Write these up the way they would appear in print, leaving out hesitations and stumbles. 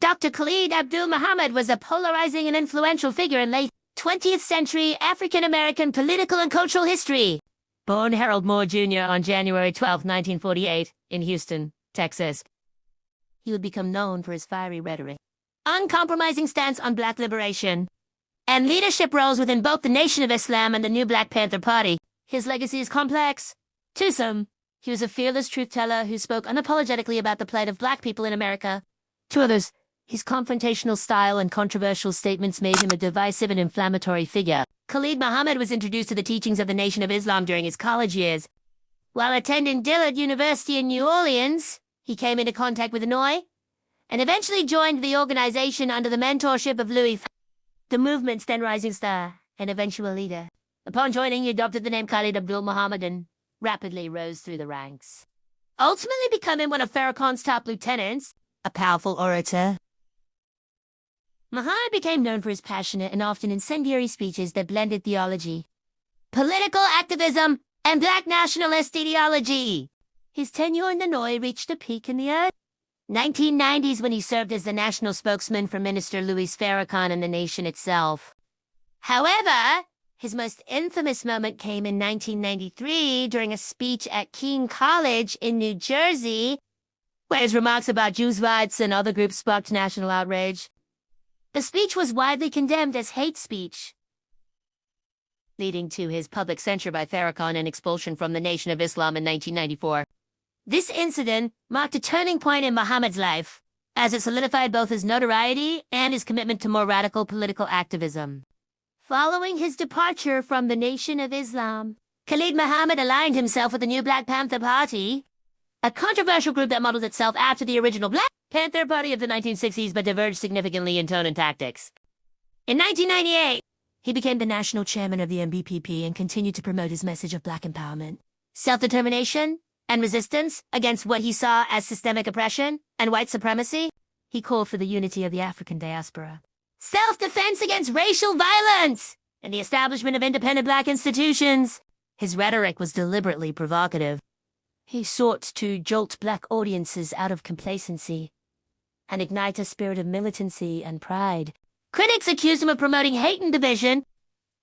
Dr. Khalid Abdul Muhammad was a polarizing and influential figure in late 20th century African-American political and cultural history. Born Harold Moore Jr. on January 12, 1948, in Houston, Texas, he would become known for his fiery rhetoric, uncompromising stance on black liberation, and leadership roles within both the Nation of Islam and the New Black Panther Party. His legacy is complex. To some, he was a fearless truth-teller who spoke unapologetically about the plight of black people in America. To others, his confrontational style and controversial statements made him a divisive and inflammatory figure. Khalid Muhammad was introduced to the teachings of the Nation of Islam during his college years. While attending Dillard University in New Orleans, he came into contact with Hanoi and eventually joined the organization under the mentorship of Louis, the movement's then rising star and eventual leader. Upon joining, he adopted the name Khalid Abdul Muhammad and rapidly rose through the ranks, ultimately becoming one of Farrakhan's top lieutenants. A powerful orator, Muhammad became known for his passionate and often incendiary speeches that blended theology, political activism, and black nationalist ideology. His tenure in Hanoi reached a peak in the early 1990s when he served as the national spokesman for Minister Louis Farrakhan and the nation itself. However, his most infamous moment came in 1993 during a speech at Kean College in New Jersey, where his remarks about Jews' rights and other groups sparked national outrage. The speech was widely condemned as hate speech, leading to his public censure by Farrakhan and expulsion from the Nation of Islam in 1994. This incident marked a turning point in Muhammad's life, as it solidified both his notoriety and his commitment to more radical political activism. Following his departure from the Nation of Islam, Khalid Muhammad aligned himself with the New Black Panther Party, a controversial group that modeled itself after the original Black Panther Party of the 1960s but diverged significantly in tone and tactics. In 1998, he became the national chairman of the NBPP and continued to promote his message of black empowerment, self-determination, and resistance against what he saw as systemic oppression and white supremacy. He called for the unity of the African diaspora, self-defense against racial violence, and the establishment of independent black institutions. His rhetoric was deliberately provocative. He sought to jolt black audiences out of complacency and ignite a spirit of militancy and pride. Critics accused him of promoting hate and division,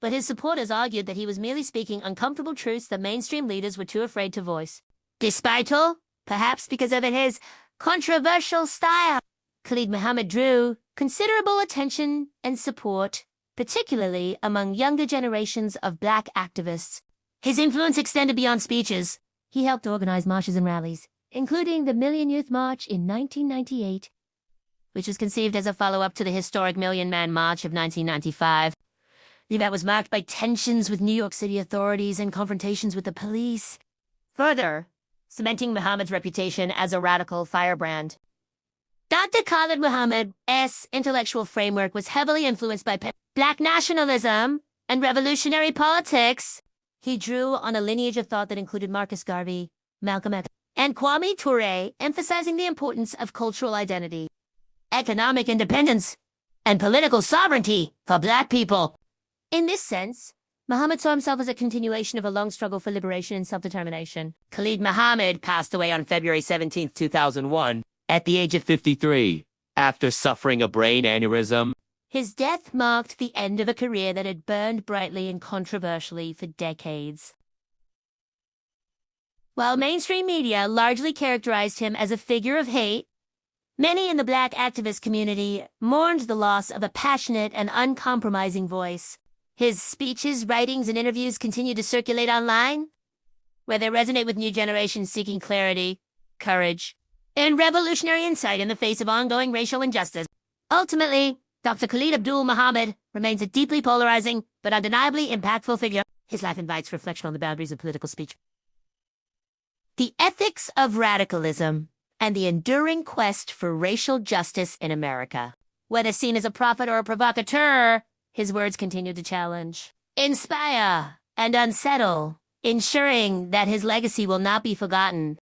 but his supporters argued that he was merely speaking uncomfortable truths that mainstream leaders were too afraid to voice. Despite all, perhaps because of his controversial style, Khalid Muhammad drew considerable attention and support, particularly among younger generations of black activists. His influence extended beyond speeches. He helped organize marches and rallies, including the Million Youth March in 1998, which was conceived as a follow-up to the historic Million Man March of 1995. The event was marked by tensions with New York City authorities and confrontations with the police, further cementing Muhammad's reputation as a radical firebrand. Dr. Khalid Muhammad's intellectual framework was heavily influenced by black nationalism and revolutionary politics. He drew on a lineage of thought that included Marcus Garvey, Malcolm X, and Kwame Ture, emphasizing the importance of cultural identity, economic independence, and political sovereignty for black people. In this sense, Muhammad saw himself as a continuation of a long struggle for liberation and self-determination. Khalid Muhammad passed away on February 17, 2001, at the age of 53, after suffering a brain aneurysm. His death marked the end of a career that had burned brightly and controversially for decades. While mainstream media largely characterized him as a figure of hate, many in the black activist community mourned the loss of a passionate and uncompromising voice. His speeches, writings, and interviews continue to circulate online, where they resonate with new generations seeking clarity, courage, and revolutionary insight in the face of ongoing racial injustice. Ultimately, Dr. Khalid Abdul Muhammad remains a deeply polarizing but undeniably impactful figure. His life invites reflection on the boundaries of political speech, the ethics of radicalism, and the enduring quest for racial justice in America. Whether seen as a prophet or a provocateur, his words continue to challenge, inspire, and unsettle, ensuring that his legacy will not be forgotten.